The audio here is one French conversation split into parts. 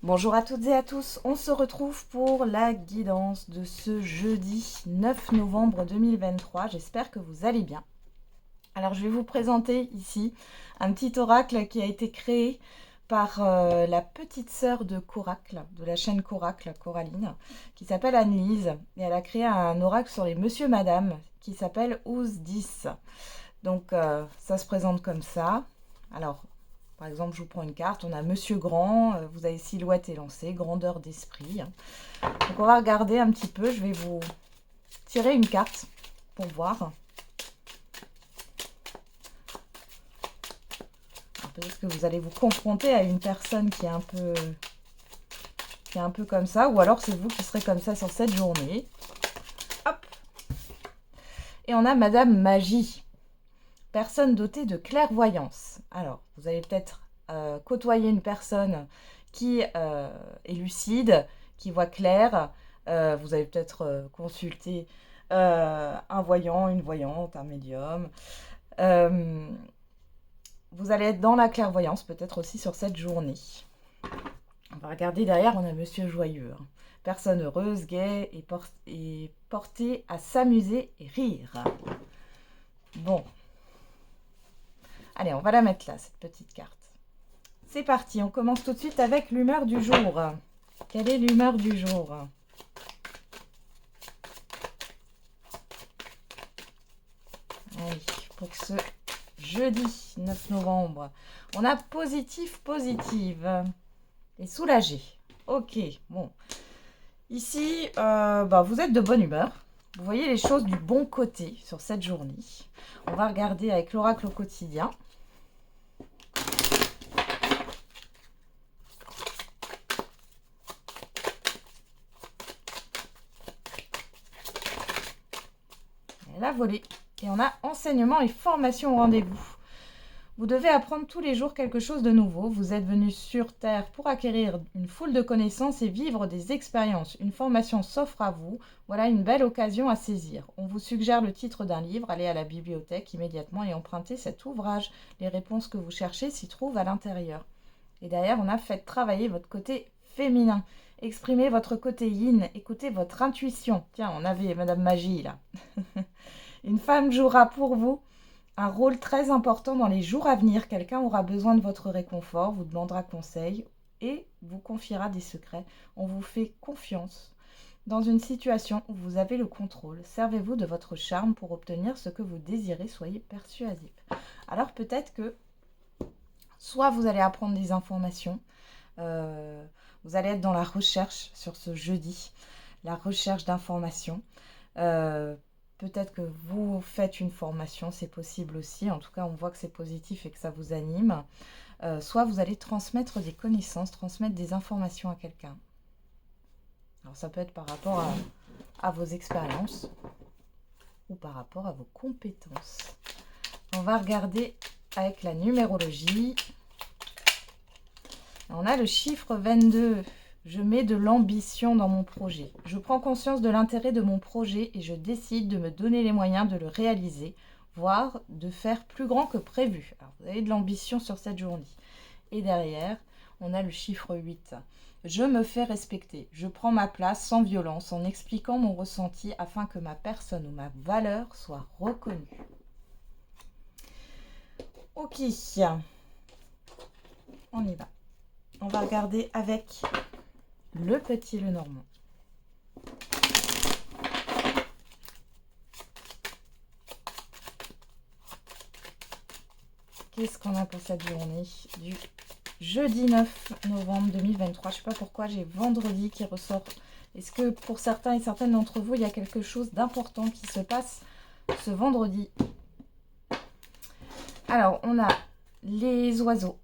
Bonjour à toutes et à tous, on se retrouve pour la guidance de ce jeudi 9 novembre 2023. J'espère que vous allez bien. Alors je vais vous présenter ici un petit oracle qui a été créé par la petite sœur de Coracle, de la chaîne Coracle, Coraline, qui s'appelle Annelise. Et elle a créé un oracle sur les monsieur madame qui s'appelle Ouz 10. Donc ça se présente comme ça. Alors par exemple, je vous prends une carte, on a Monsieur Grand, vous avez silhouette élancée, grandeur d'esprit. Donc on va regarder un petit peu, je vais vous tirer une carte pour voir. Peut-être que vous allez vous confronter à une personne qui est un peu comme ça, ou alors c'est vous qui serez comme ça sur cette journée. Hop. Et on a Madame Magie. Personne dotée de clairvoyance. Alors, vous allez peut-être côtoyer une personne qui est lucide, qui voit clair. Vous allez peut-être consulter un voyant, une voyante, un médium. Vous allez être dans la clairvoyance peut-être aussi sur cette journée. On va regarder derrière, on a Monsieur Joyeux. Personne heureuse, gaie et portée à s'amuser et rire. Bon. Allez, on va la mettre là, cette petite carte. C'est parti, on commence tout de suite avec l'humeur du jour. Quelle est l'humeur du jour? Allez, pour ce jeudi 9 novembre, on a positif, positive et soulagé. Ok, bon. Ici, vous êtes de bonne humeur. Vous voyez les choses du bon côté sur cette journée. On va regarder avec l'oracle au quotidien. La volée. Et on a enseignement et formation au rendez-vous. Vous devez apprendre tous les jours quelque chose de nouveau. Vous êtes venu sur Terre pour acquérir une foule de connaissances et vivre des expériences. Une formation s'offre à vous. Voilà une belle occasion à saisir. On vous suggère le titre d'un livre. Allez à la bibliothèque immédiatement et empruntez cet ouvrage. Les réponses que vous cherchez s'y trouvent à l'intérieur. Et derrière, on a fait travailler votre côté féminin. Exprimez votre côté yin. Écoutez votre intuition. Tiens, on avait Madame Magie là. Une femme jouera pour vous un rôle très important dans les jours à venir. Quelqu'un aura besoin de votre réconfort, vous demandera conseil et vous confiera des secrets. On vous fait confiance dans une situation où vous avez le contrôle. Servez-vous de votre charme pour obtenir ce que vous désirez. Soyez persuasif. Alors peut-être que soit vous allez apprendre des informations, vous allez être dans la recherche sur ce jeudi, la recherche d'informations. Peut-être que vous faites une formation, c'est possible aussi. En tout cas, on voit que c'est positif et que ça vous anime. Soit vous allez transmettre des connaissances, transmettre des informations à quelqu'un. Alors ça peut être par rapport à vos expériences ou par rapport à vos compétences. On va regarder avec la numérologie. On a le chiffre 22. Je mets de l'ambition dans mon projet. Je prends conscience de l'intérêt de mon projet et je décide de me donner les moyens de le réaliser, voire de faire plus grand que prévu. Alors, vous avez de l'ambition sur cette journée. Et derrière, on a le chiffre 8. Je me fais respecter. Je prends ma place sans violence en expliquant mon ressenti afin que ma personne ou ma valeur soit reconnue. Ok, on y va. On va regarder avec le petit Lenormand. Qu'est-ce qu'on a pour cette journée du jeudi 9 novembre 2023? Je ne sais pas pourquoi j'ai vendredi qui ressort. Est-ce que pour certains et certaines d'entre vous, il y a quelque chose d'important qui se passe ce vendredi? Alors, on a les oiseaux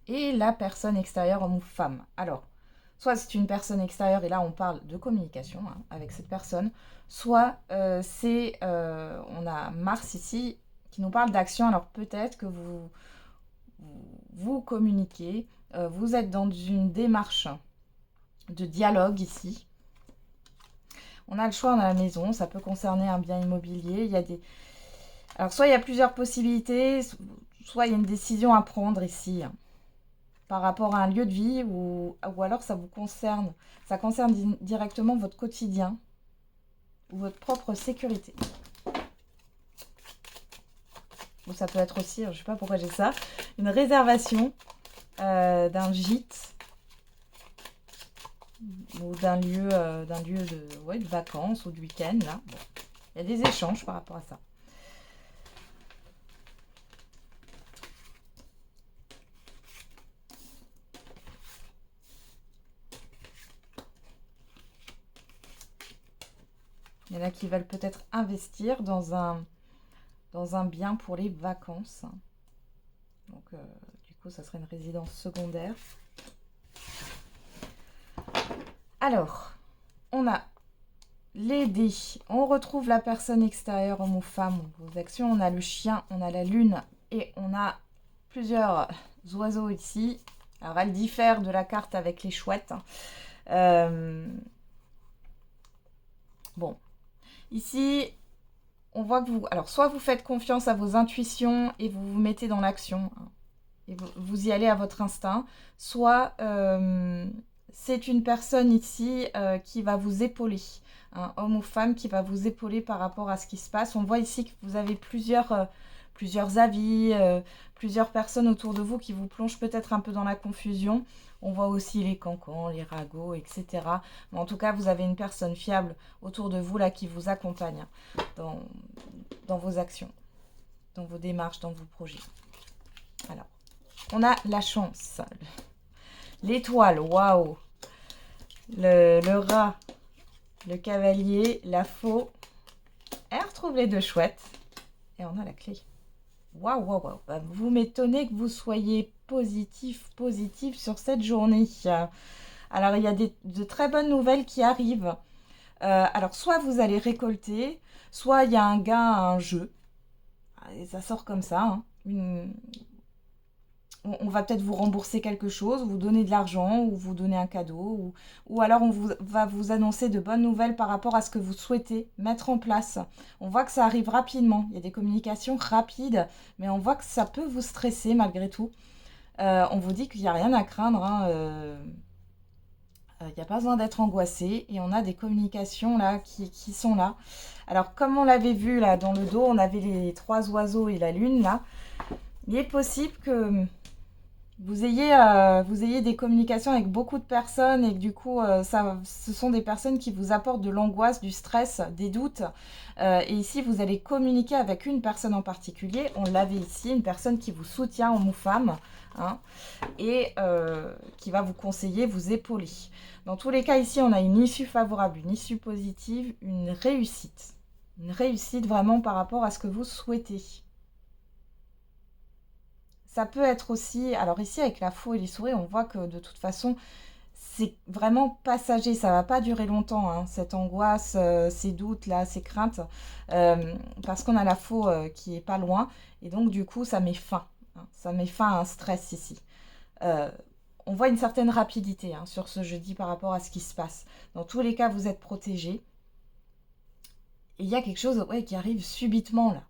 et la personne extérieure, homme ou femme. Alors, soit c'est une personne extérieure, et là on parle de communication avec cette personne, soit on a Mars ici qui nous parle d'action. Alors peut-être que vous communiquez, vous êtes dans une démarche de dialogue ici. On a le choix dans la maison, ça peut concerner un bien immobilier. Il y a alors soit il y a plusieurs possibilités, soit il y a une décision à prendre ici. par rapport à un lieu de vie ou alors ça vous concerne. Ça concerne directement votre quotidien ou votre propre sécurité. Ou ça peut être aussi, je ne sais pas pourquoi j'ai ça, une réservation d'un gîte ou d'un lieu de vacances ou de week-end. Là. Bon. Il y a des échanges par rapport à ça. Il y en a qui veulent peut-être investir dans un bien pour les vacances. Donc, du coup, ça serait une résidence secondaire. Alors, on a les dés. On retrouve la personne extérieure, homme ou femme, vos actions. On a le chien, on a la lune et on a plusieurs oiseaux ici. Alors, elle diffère de la carte avec les chouettes. Bon. Ici, on voit que alors soit vous faites confiance à vos intuitions et vous vous mettez dans l'action, et vous y allez à votre instinct, soit c'est une personne ici qui va vous épauler, homme ou femme qui va vous épauler par rapport à ce qui se passe. On voit ici que vous avez plusieurs avis, plusieurs personnes autour de vous qui vous plongent peut-être un peu dans la confusion. On voit aussi les cancans, les ragots, etc. Mais en tout cas, vous avez une personne fiable autour de vous là qui vous accompagne dans vos actions, dans vos démarches, dans vos projets. Alors, on a la chance, l'étoile, waouh, le rat, le cavalier, la faux. Elle retrouve les deux chouettes et on a la clé. Waouh, waouh, waouh. Vous m'étonnez que vous soyez positif sur cette journée. Alors, il y a de très bonnes nouvelles qui arrivent. Alors, soit vous allez récolter, soit il y a un gain à un jeu. Et ça sort comme ça. On va peut-être vous rembourser quelque chose, vous donner de l'argent ou vous donner un cadeau. Ou alors on va vous annoncer de bonnes nouvelles par rapport à ce que vous souhaitez mettre en place. On voit que ça arrive rapidement. Il y a des communications rapides, mais on voit que ça peut vous stresser malgré tout. On vous dit qu'il n'y a rien à craindre. Il n'y a pas besoin d'être angoissé. Et on a des communications là qui sont là. Alors comme on l'avait vu là dans le dos, on avait les 3 oiseaux et la lune là. Il est possible que vous ayez des communications avec beaucoup de personnes et que du coup, ce sont des personnes qui vous apportent de l'angoisse, du stress, des doutes. Et ici, vous allez communiquer avec une personne en particulier. On l'avait ici, une personne qui vous soutient, homme ou femme, et qui va vous conseiller, vous épauler. Dans tous les cas, ici, on a une issue favorable, une issue positive, une réussite. Une réussite vraiment par rapport à ce que vous souhaitez. Ça peut être aussi, alors ici avec la faux et les souris, on voit que de toute façon, c'est vraiment passager, ça ne va pas durer longtemps, cette angoisse, ces doutes là, ces craintes, parce qu'on a la faux qui est pas loin, et donc du coup ça met fin, ça met fin à un stress ici. On voit une certaine rapidité sur ce jeudi par rapport à ce qui se passe. Dans tous les cas, vous êtes protégés, et il y a quelque chose qui arrive subitement là.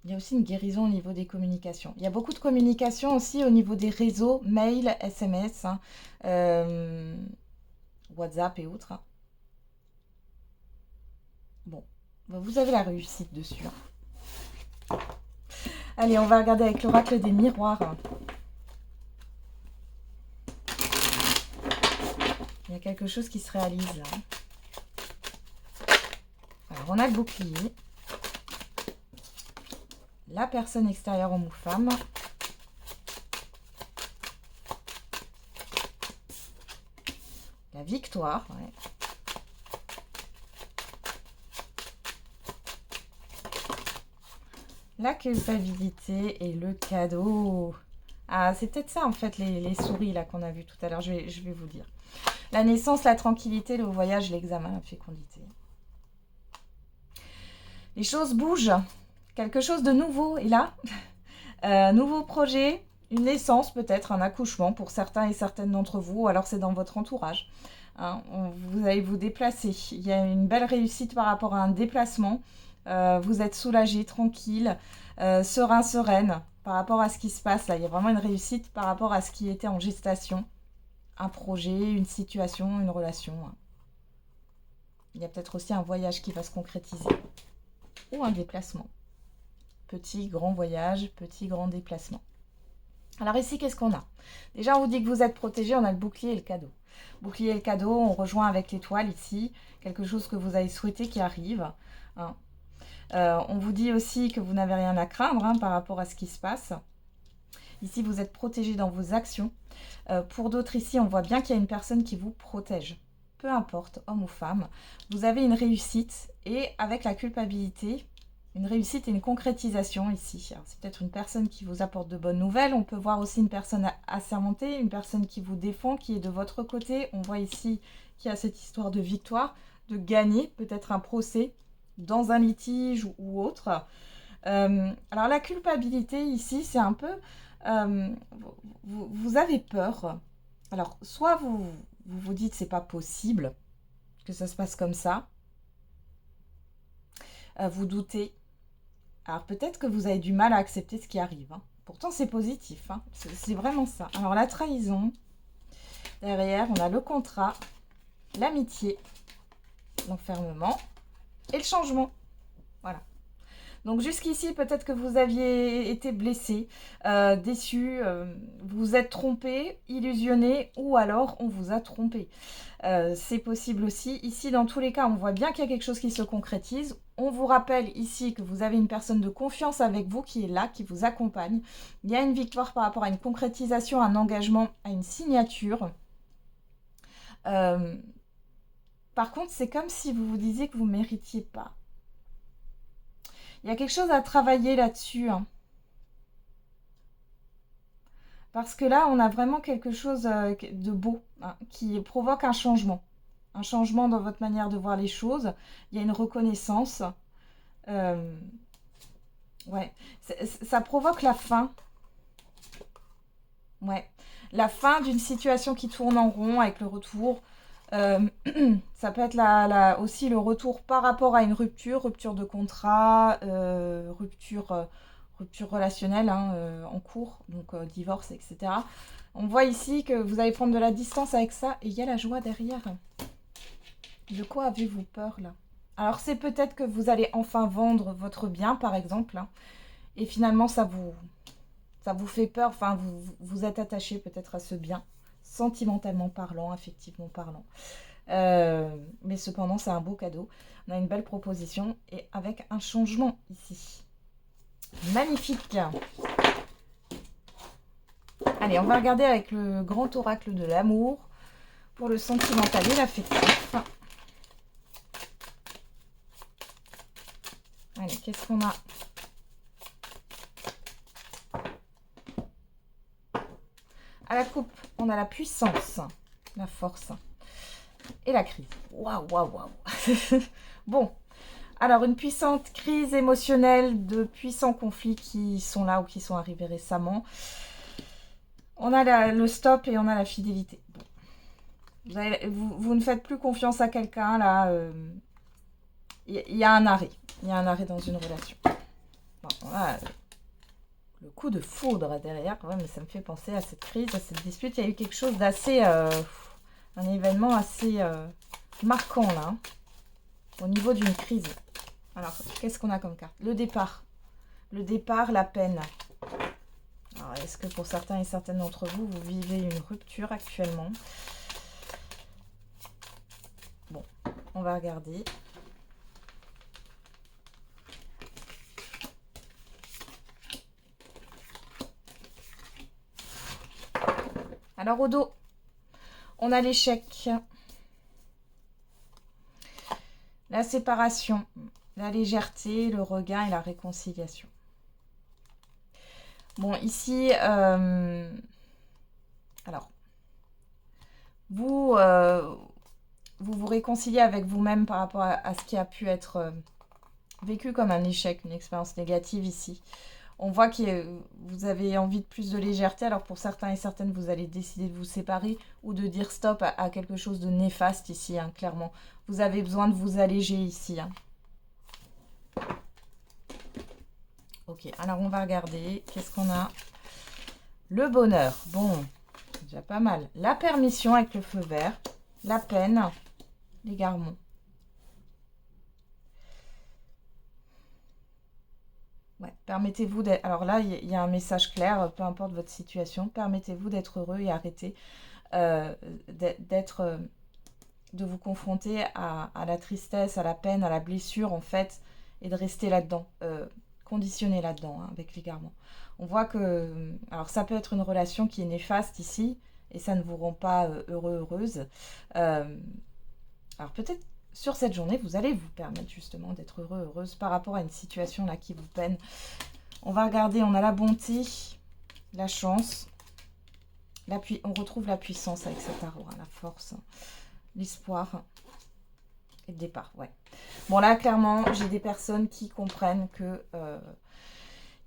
Il y a aussi une guérison au niveau des communications. Il y a beaucoup de communications aussi au niveau des réseaux, mail, SMS, WhatsApp et autres. Bon, vous avez la réussite dessus. Allez, on va regarder avec l'oracle des miroirs. Il y a quelque chose qui se réalise là. Alors, on a le bouclier. La personne extérieure, homme ou femme. La victoire. Ouais. La culpabilité et le cadeau. Ah, c'est peut-être ça en fait, les souris là qu'on a vu tout à l'heure. Je vais vous dire. La naissance, la tranquillité, le voyage, l'examen, la fécondité. Les choses bougent. Quelque chose de nouveau est là. Nouveau projet, une naissance peut-être, un accouchement pour certains et certaines d'entre vous, ou alors c'est dans votre entourage. Vous allez vous déplacer. Il y a une belle réussite par rapport à un déplacement. Vous êtes soulagé, tranquille, serein, sereine par rapport à ce qui se passe. Là, il y a vraiment une réussite par rapport à ce qui était en gestation. Un projet, une situation, une relation. Il y a peut-être aussi un voyage qui va se concrétiser. Ou un déplacement. Petit, grand voyage, petit, grand déplacement. Alors ici, qu'est-ce qu'on a? Déjà, on vous dit que vous êtes protégé, on a le bouclier et le cadeau. Bouclier et le cadeau, on rejoint avec l'étoile ici, quelque chose que vous avez souhaité qui arrive. Hein. On vous dit aussi que vous n'avez rien à craindre par rapport à ce qui se passe. Ici, vous êtes protégé dans vos actions. Pour d'autres ici, on voit bien qu'il y a une personne qui vous protège. Peu importe, homme ou femme, vous avez une réussite et avec la culpabilité, une réussite et une concrétisation ici. C'est peut-être une personne qui vous apporte de bonnes nouvelles. On peut voir aussi une personne assermentée, une personne qui vous défend, qui est de votre côté. On voit ici qu'il y a cette histoire de victoire, de gagner, peut-être un procès dans un litige ou autre. Alors la culpabilité ici, c'est un peu... vous avez peur. Alors, soit vous dites c'est pas possible que ça se passe comme ça. Vous doutez. Alors peut-être que vous avez du mal à accepter ce qui arrive. Pourtant c'est positif. C'est vraiment ça. Alors la trahison. Derrière, on a le contrat, l'amitié, l'enfermement et le changement. Voilà. Donc jusqu'ici, peut-être que vous aviez été blessé, déçu, vous êtes trompé, illusionné, ou alors on vous a trompé. C'est possible aussi. Ici, dans tous les cas, on voit bien qu'il y a quelque chose qui se concrétise. On vous rappelle ici que vous avez une personne de confiance avec vous qui est là, qui vous accompagne. Il y a une victoire par rapport à une concrétisation, un engagement, à une signature. Par contre, c'est comme si vous vous disiez que vous ne méritiez pas. Il y a quelque chose à travailler là-dessus. Parce que là, on a vraiment quelque chose de beau qui provoque un changement. Un changement dans votre manière de voir les choses. Il y a une reconnaissance. Ouais. Ça provoque la fin. Ouais. La fin d'une situation qui tourne en rond avec le retour. Ça peut être aussi le retour par rapport à une rupture de contrat, rupture relationnelle en cours, donc divorce, etc. On voit ici que vous allez prendre de la distance avec ça et il y a la joie derrière. De quoi avez-vous peur là? Alors c'est peut-être que vous allez enfin vendre votre bien par exemple et finalement ça vous fait peur, enfin vous êtes attaché peut-être à ce bien. Sentimentalement parlant, affectivement parlant. Mais cependant, c'est un beau cadeau. On a une belle proposition et avec un changement ici. Magnifique. Allez, on va regarder avec le grand oracle de l'amour pour le sentimental et l'affectif. Allez, qu'est-ce qu'on a ? À la coupe, on a la puissance, la force et la crise. Waouh, waouh, waouh. Bon, alors une puissante crise émotionnelle, de puissants conflits qui sont là ou qui sont arrivés récemment. On a le stop et on a la fidélité. Bon. Vous ne faites plus confiance à quelqu'un, là. Il y a un arrêt. Il y a un arrêt dans une relation. Bon, voilà. Le coup de foudre derrière, quand même, mais ça me fait penser à cette crise, à cette dispute. Il y a eu quelque chose d'assez... un événement assez marquant, là. Au niveau d'une crise. Alors, qu'est-ce qu'on a comme carte? Le départ. Le départ, la peine. Alors, est-ce que pour certains et certaines d'entre vous, vous vivez une rupture actuellement? Bon, on va regarder. Alors, au dos, on a l'échec, la séparation, la légèreté, le regain et la réconciliation. Bon, ici, alors, vous vous réconciliez avec vous-même par rapport à ce qui a pu être vécu comme un échec, une expérience négative ici. On voit que vous avez envie de plus de légèreté, alors pour certains et certaines, vous allez décider de vous séparer ou de dire stop à quelque chose de néfaste ici, clairement. Vous avez besoin de vous alléger ici. Ok, alors on va regarder. Qu'est-ce qu'on a? Le bonheur. Bon, c'est déjà pas mal. La permission avec le feu vert. La peine. L'égarement. Ouais, permettez-vous d'être... Alors là, il y a un message clair, peu importe votre situation. Permettez-vous d'être heureux et arrêtez d'être... de vous confronter à la tristesse, à la peine, à la blessure, en fait, et de rester là-dedans, conditionné là-dedans, hein, avec l'égarement. On voit que... Alors, ça peut être une relation qui est néfaste ici, et ça ne vous rend pas heureux, heureuse. Alors, peut-être sur cette journée, vous allez vous permettre justement d'être heureux, heureuse par rapport à une situation là qui vous peine. On va regarder, on a la bonté, la chance, on retrouve la puissance avec cet tarot, hein, la force, l'espoir et le départ, ouais. Bon là, clairement, j'ai des personnes qui comprennent que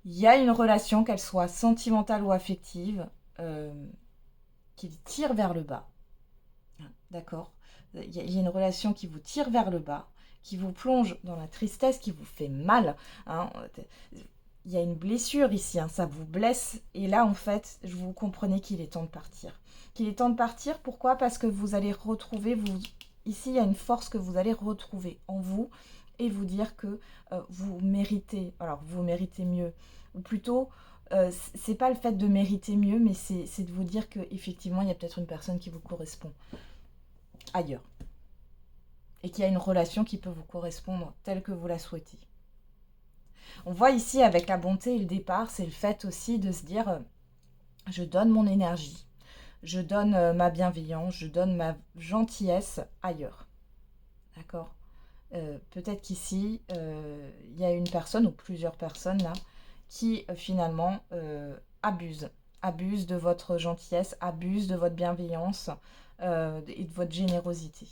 il y a une relation, qu'elle soit sentimentale ou affective, qui tire vers le bas. D'accord? Il y a une relation qui vous tire vers le bas, qui vous plonge dans la tristesse, qui vous fait mal. Hein. Il y a une blessure ici, hein, ça vous blesse. Et là, en fait, vous comprenez qu'il est temps de partir. Qu'il est temps de partir, pourquoi? Parce que vous allez retrouver, ici, il y a une force que vous allez retrouver en vous et vous dire que vous méritez, alors vous méritez mieux. Ou plutôt, c'est pas le fait de mériter mieux, mais c'est de vous dire qu'effectivement, il y a peut-être une personne qui vous correspond ailleurs. Et qu'il y a une relation qui peut vous correspondre telle que vous la souhaitez. On voit ici avec la bonté et le départ, c'est le fait aussi de se dire je donne mon énergie, je donne ma bienveillance, je donne ma gentillesse ailleurs. D'accord? Peut-être qu'ici, il y a une personne ou plusieurs personnes là qui finalement abusent de votre gentillesse, abusent de votre bienveillance et de votre générosité.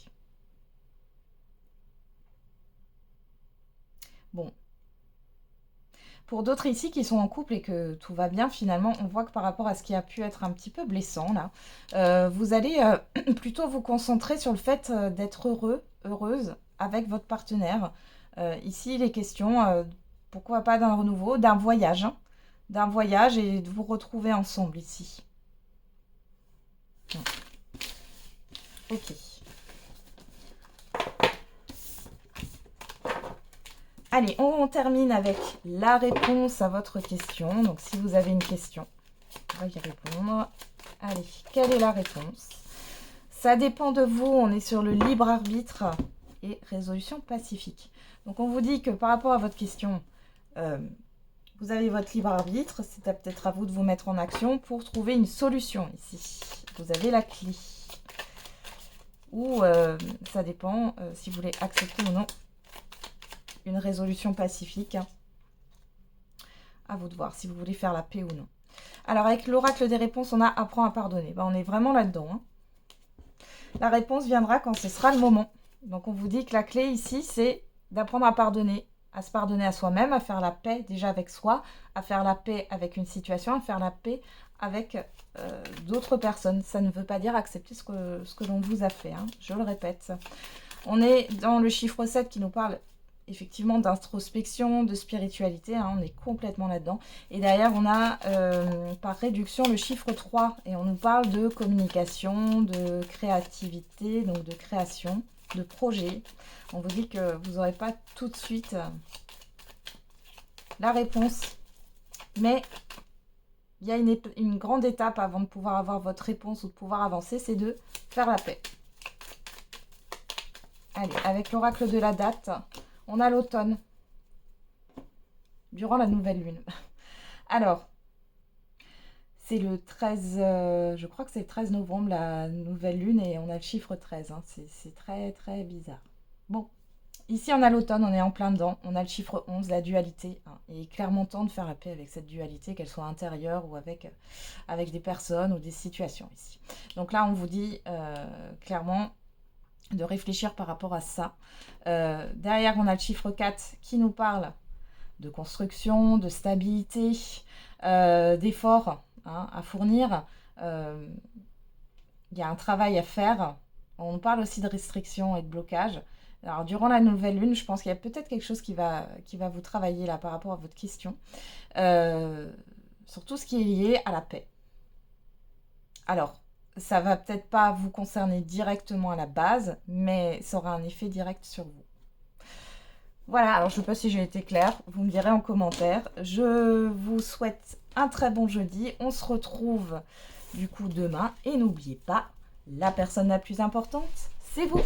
Bon. Pour d'autres ici qui sont en couple et que tout va bien, finalement, on voit que par rapport à ce qui a pu être un petit peu blessant, là, vous allez plutôt vous concentrer sur le fait d'être heureux, heureuse avec votre partenaire. Ici, il est question, pourquoi pas d'un renouveau, d'un voyage, hein, d'un voyage et de vous retrouver ensemble ici. Ok. Allez, on termine avec la réponse à votre question. Donc, si vous avez une question, on va y répondre. Allez, quelle est la réponse? Ça dépend de vous. On est sur le libre arbitre et résolution pacifique. Donc, on vous dit que par rapport à votre question, vous avez votre libre arbitre. C'est peut-être à vous de vous mettre en action pour trouver une solution ici. Vous avez la clé. Ou ça dépend si vous voulez accepter ou non une résolution pacifique. À vous de voir si vous voulez faire la paix ou non. Alors avec l'oracle des réponses, on a apprend à pardonner. Ben, on est vraiment là-dedans. Hein. La réponse viendra quand ce sera le moment. Donc on vous dit que la clé ici, c'est d'apprendre à se pardonner à soi-même, à faire la paix déjà avec soi, à faire la paix avec une situation, à faire la paix avec d'autres personnes. Ça ne veut pas dire accepter ce que l'on vous a fait. Hein. Je le répète. On est dans le chiffre 7 qui nous parle effectivement d'introspection, de spiritualité, hein, on est complètement là-dedans. Et derrière, on a par réduction le chiffre 3 et on nous parle de communication, de créativité, donc de création, de projet. On vous dit que vous n'aurez pas tout de suite la réponse, mais il y a une grande étape avant de pouvoir avoir votre réponse ou de pouvoir avancer, c'est de faire la paix. Allez, avec l'oracle de la date, on a l'automne, durant la nouvelle lune. Alors, c'est le 13, je crois que c'est le 13 novembre, la nouvelle lune, et on a le chiffre 13. Hein. C'est très, très bizarre. Bon, ici, on a l'automne, on est en plein dedans. On a le chiffre 11, la dualité. Hein. Il est clairement temps de faire la paix avec cette dualité, qu'elle soit intérieure ou avec des personnes ou des situations ici. Donc là, on vous dit clairement de réfléchir par rapport à ça. Derrière, on a le chiffre 4 qui nous parle de construction, de stabilité, d'efforts hein, à fournir. Il y a un travail à faire. On parle aussi de restrictions et de blocage. Alors, durant la nouvelle lune, je pense qu'il y a peut-être quelque chose qui va vous travailler là par rapport à votre question. Sur tout ce qui est lié à la paix. Alors, ça va peut-être pas vous concerner directement à la base, mais ça aura un effet direct sur vous. Voilà, alors je ne sais pas si j'ai été claire, vous me direz en commentaire. Je vous souhaite un très bon jeudi. On se retrouve du coup demain. Et n'oubliez pas, la personne la plus importante, c'est vous.